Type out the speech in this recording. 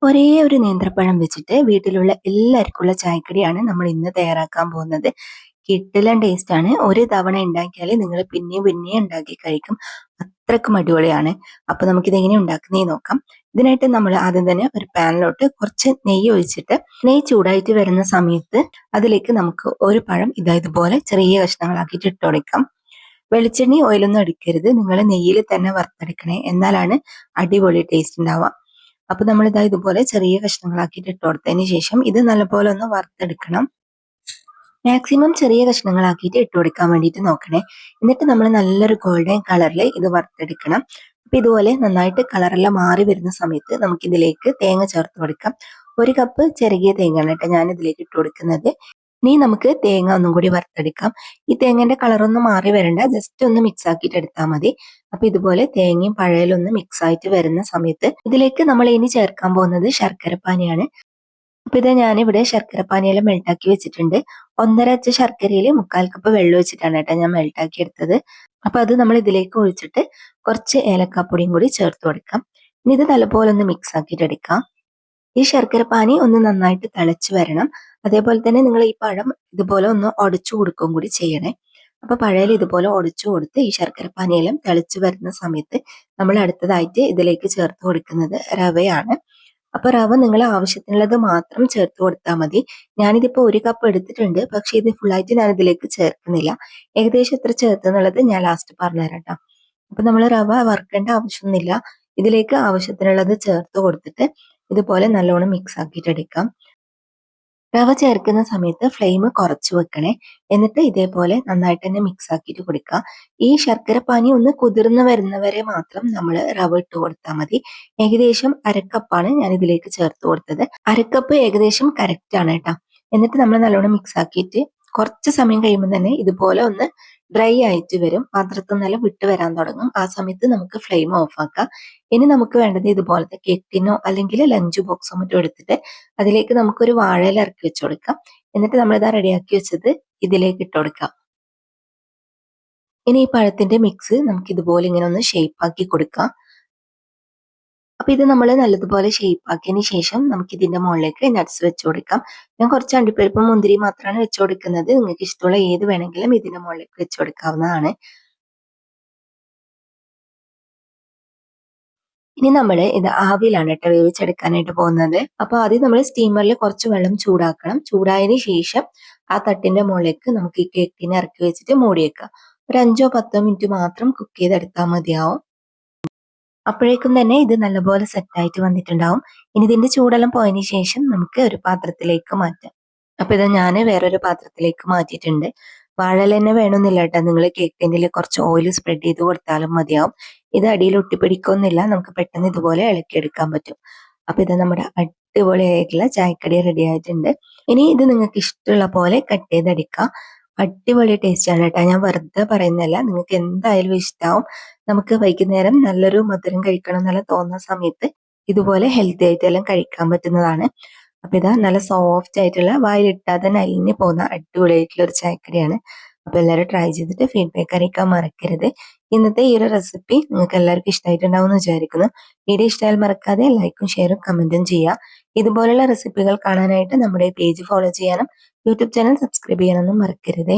ഒരേ ഒരു നേന്ത്രപ്പഴം വെച്ചിട്ട് വീട്ടിലുള്ള എല്ലാവർക്കുള്ള ചായക്കടിയാണ് നമ്മൾ ഇന്ന് തയ്യാറാക്കാൻ പോകുന്നത്. കിടിലൻ ടേസ്റ്റ് ആണ്. ഒരു തവണ ഉണ്ടാക്കിയാൽ നിങ്ങൾ പിന്നെയും പിന്നെയും ഉണ്ടാക്കി കഴിക്കും. അത്രക്കും അടിപൊളിയാണ്. അപ്പൊ നമുക്കിത് എങ്ങനെ ഉണ്ടാക്കുന്നതെന്ന് നോക്കാം. ഇതിനായിട്ട് നമ്മൾ ആദ്യം തന്നെ ഒരു പാനിലോട്ട് കുറച്ച് നെയ്യ് ഒഴിച്ചിട്ട് നെയ്യ് ചൂടായിട്ട് വരുന്ന സമയത്ത് അതിലേക്ക് നമുക്ക് ഒരു പഴം ഇതുപോലെ ചെറിയ കഷ്ണങ്ങളാക്കിയിട്ട് ഇട്ട് കൊടുക്കാം. വെളിച്ചെണ്ണ ഓയിലൊന്നും എടുക്കരുത്, നിങ്ങൾ നെയ്യിൽ തന്നെ വറുത്തെടുക്കണേ, എന്നാലാണ് അടിപൊളി ടേസ്റ്റ് ഉണ്ടാവുക. അപ്പൊ നമ്മൾ ഇതുപോലെ ചെറിയ കഷ്ണങ്ങളാക്കിയിട്ട് ഇട്ട് കൊടുത്തതിന് ശേഷം ഇത് നല്ലപോലെ ഒന്ന് വറുത്തെടുക്കണം. മാക്സിമം ചെറിയ കഷ്ണങ്ങളാക്കിയിട്ട് ഇട്ട് കൊടുക്കാൻ വേണ്ടിയിട്ട് നോക്കണേ. എന്നിട്ട് നമ്മൾ നല്ലൊരു ഗോൾഡൻ കളറിൽ ഇത് വറുത്തെടുക്കണം. അപ്പൊ ഇതുപോലെ നന്നായിട്ട് കളറെല്ലാം മാറി വരുന്ന സമയത്ത് നമുക്ക് ഇതിലേക്ക് തേങ്ങ ചേർത്ത് കൊടുക്കാം. ഒരു കപ്പ് ചെറിയ തേങ്ങയാണ് കേട്ടോ ഞാൻ ഇതിലേക്ക് ഇട്ട് കൊടുക്കുന്നത്. ഇനി നമുക്ക് തേങ്ങ ഒന്നും കൂടി വറുത്തെടുക്കാം. ഈ തേങ്ങന്റെ കളറൊന്നും മാറി വരണ്ട, ജസ്റ്റ് ഒന്ന് മിക്സ് ആക്കിയിട്ട് എടുത്താൽ മതി. അപ്പൊ ഇതുപോലെ തേങ്ങയും പഴയിലും ഒന്ന് മിക്സ് ആയിട്ട് വരുന്ന സമയത്ത് ഇതിലേക്ക് നമ്മൾ ഇനി ചേർക്കാൻ പോകുന്നത് ശർക്കരപ്പാനിയാണ്. അപ്പൊ ഇത് ഞാനിവിടെ ശർക്കരപ്പാനിയെല്ലാം മെൽട്ടാക്കി വെച്ചിട്ടുണ്ട്. 1.5 അച്ച് ശർക്കരയിൽ 3/4 കപ്പ് വെള്ളം ഒഴിച്ചിട്ടാണ് കേട്ടോ ഞാൻ മെൽട്ടാക്കി എടുത്തത്. അപ്പൊ അത് നമ്മൾ ഇതിലേക്ക് ഒഴിച്ചിട്ട് കുറച്ച് ഏലക്കാപ്പൊടിയും കൂടി ചേർത്ത് കൊടുക്കാം. ഇനി ഇത് നല്ലപോലെ ഒന്ന് മിക്സ് ആക്കിയിട്ട് എടുക്കാം. ഈ ശർക്കരപ്പാനി ഒന്ന് നന്നായിട്ട് തിളച്ച് വരണം. അതേപോലെ തന്നെ നിങ്ങൾ ഈ പഴം ഇതുപോലെ ഒന്ന് ഉടച്ചു കൊടുക്കുകയും കൂടി ചെയ്യണേ. അപ്പൊ പഴയിൽ ഇതുപോലെ ഉടച്ചു കൊടുത്ത് ഈ ശർക്കരപ്പാനിയെല്ലാം തിളച്ച് വരുന്ന സമയത്ത് നമ്മൾ അടുത്തതായിട്ട് ഇതിലേക്ക് ചേർത്ത് കൊടുക്കുന്നത് റവയാണ്. അപ്പൊ റവ നിങ്ങൾ ആവശ്യത്തിനുള്ളത് മാത്രം ചേർത്ത് കൊടുത്താൽ മതി. ഞാനിതിപ്പോ 1 കപ്പ് എടുത്തിട്ടുണ്ട്, പക്ഷെ ഇത് ഫുള്ളായിട്ട് ഞാൻ ഇതിലേക്ക് ചേർക്കുന്നില്ല. ഏകദേശം എത്ര ചേർത്തെന്നുള്ളത് ഞാൻ ലാസ്റ്റ് പറഞ്ഞുതരാം കേട്ടോ. അപ്പൊ നമ്മൾ റവ വറുക്കേണ്ട ആവശ്യമൊന്നുമില്ല. ഇതിലേക്ക് ആവശ്യത്തിനുള്ളത് ചേർത്ത് കൊടുത്തിട്ട് ഇതുപോലെ നല്ലോണം മിക്സ് ആക്കിയിട്ട് എടുക്കാം. റവ ചേർക്കുന്ന സമയത്ത് ഫ്ലെയിം കുറച്ച് വെക്കണേ. എന്നിട്ട് ഇതേപോലെ നന്നായിട്ട് തന്നെ മിക്സ് ആക്കിയിട്ട് കൊടുക്കുക. ഈ ശർക്കരപ്പാനി ഒന്ന് കുതിർന്ന് വരുന്നവരെ മാത്രം നമ്മൾ റവ ഇട്ട് കൊടുത്താൽ മതി. ഏകദേശം അരക്കപ്പാണ് ഞാൻ ഇതിലേക്ക് ചേർത്ത് കൊടുത്തത്. അരക്കപ്പ് ഏകദേശം കറക്റ്റ് ആണ് കേട്ടോ. എന്നിട്ട് നമ്മൾ നല്ലോണം മിക്സ് ആക്കിയിട്ട് കുറച്ച് സമയം കഴിയുമ്പോൾ തന്നെ ഇതുപോലെ ഒന്ന് ഡ്രൈ ആയിട്ട് വരും. പാത്രത്തിൽ നിന്നെല്ലാം വിട്ട് വരാൻ തുടങ്ങും. ആ സമയത്ത് നമുക്ക് ഫ്ലെയിം ഓഫ് ആക്കാം. ഇനി നമുക്ക് വേണ്ടത് ഇതുപോലത്തെ കേക്ക് ടിന്നോ അല്ലെങ്കിൽ ലഞ്ച് ബോക്സോ മറ്റോ എടുത്തിട്ട് അതിലേക്ക് നമുക്കൊരു വാഴയില ഇറക്കി വെച്ച് കൊടുക്കാം. എന്നിട്ട് നമ്മളിതാ റെഡിയാക്കി വെച്ചത് ഇതിലേക്ക് ഇട്ട് കൊടുക്കാം. ഇനി ഈ പഴത്തിന്റെ മിക്സ് നമുക്ക് ഇതുപോലെ ഇങ്ങനെ ഒന്ന് ഷേപ്പ് ആക്കി കൊടുക്കാം. അപ്പൊ ഇത് നമ്മൾ നല്ലതുപോലെ ഷേപ്പ് ആക്കിയതിന് ശേഷം നമുക്ക് ഇതിന്റെ മുകളിലേക്ക് നട്ട്സ് വെച്ച് കൊടുക്കാം. ഞാൻ കുറച്ച് അണ്ടിപ്പരിപ്പും മുന്തിരി മാത്രമാണ് വെച്ച് കൊടുക്കുന്നത്. നിങ്ങൾക്ക് ഇഷ്ടമുള്ള ഏത് വേണമെങ്കിലും ഇതിന്റെ മുകളിലേക്ക് വെച്ച് കൊടുക്കാവുന്നതാണ്. ഇനി നമ്മൾ ഇത് ആവിയിലാണ് കേട്ടോ വേവിച്ചെടുക്കാനായിട്ട് പോകുന്നത്. അപ്പൊ ആദ്യം നമ്മൾ സ്റ്റീമറിൽ കുറച്ച് വെള്ളം ചൂടാക്കണം. ചൂടായതിനു ശേഷം ആ തട്ടിന്റെ മുകളിലേക്ക് നമുക്ക് ഈ കേക്കിനെ ഇറക്കി വെച്ചിട്ട് മൂടി വെക്കാം. ഒരു 5-10 മിനിറ്റ് മാത്രം കുക്ക് ചെയ്തെടുത്താൽ മതിയാവും. അപ്പോഴേക്കും തന്നെ ഇത് നല്ലപോലെ സെറ്റായിട്ട് വന്നിട്ടുണ്ടാവും. ഇനി ഇതിന്റെ ചൂടെല്ലാം പോയതിനു ശേഷം നമുക്ക് ഒരു പാത്രത്തിലേക്ക് മാറ്റാം. അപ്പൊ ഇത് ഞാൻ വേറൊരു പാത്രത്തിലേക്ക് മാറ്റിയിട്ടുണ്ട്. വാഴയില തന്നെ വേണമെന്നില്ല കേട്ടോ, നിങ്ങൾ കേക്ക് ടിന്നിൽ കുറച്ച് ഓയിൽ സ്പ്രെഡ് ചെയ്ത് കൊടുത്താലും മതിയാവും. ഇത് അടിയിൽ ഒട്ടിപ്പിടിക്കൊന്നുമില്ല, നമുക്ക് പെട്ടെന്ന് ഇതുപോലെ ഇളക്കിയെടുക്കാൻ പറ്റും. അപ്പൊ ഇത് നമ്മുടെ അടിപൊളിയായിട്ടുള്ള ചായക്കടി റെഡി ആയിട്ടുണ്ട്. ഇനി ഇത് നിങ്ങൾക്ക് ഇഷ്ടമുള്ള പോലെ കട്ട് ചെയ്തെടുക്കാം. അടിപൊളി ടേസ്റ്റ് ആണ് കേട്ടോ, ഞാൻ വെറുതെ പറയുന്നില്ല, നിങ്ങൾക്ക് എന്തായാലും ഇഷ്ടാവും. നമുക്ക് വൈകുന്നേരം നല്ലൊരു മധുരം കഴിക്കണം എന്നെല്ലാം തോന്നുന്ന സമയത്ത് ഇതുപോലെ ഹെൽത്തി ആയിട്ടെല്ലാം കഴിക്കാൻ പറ്റുന്നതാണ്. അപ്പൊ ഇതാ നല്ല സോഫ്റ്റ് ആയിട്ടുള്ള വായിലിട്ടാൽ തന്നെ അലിഞ്ഞു പോകുന്ന അടിപൊളിയായിട്ടുള്ള ഒരു ചായക്കടിയാണ്. അപ്പൊ എല്ലാവരും ട്രൈ ചെയ്തിട്ട് ഫീഡ്ബാക്ക് അറിയിക്കാൻ മറക്കരുത്. ഇന്നത്തെ ഈ ഒരു റെസിപ്പി നിങ്ങൾക്ക് എല്ലാവർക്കും ഇഷ്ടമായിട്ടുണ്ടാവും എന്ന് വിചാരിക്കുന്നു. വീഡിയോ ഇഷ്ടമായാൽ മറക്കാതെ ലൈക്കും ഷെയറും കമന്റും ചെയ്യുക. ഇതുപോലുള്ള റെസിപ്പികൾ കാണാനായിട്ട് നമ്മുടെ പേജ് ഫോളോ ചെയ്യാനും യൂട്യൂബ് ചാനൽ സബ്സ്ക്രൈബ് ചെയ്യാനൊന്നും മറക്കരുതേ.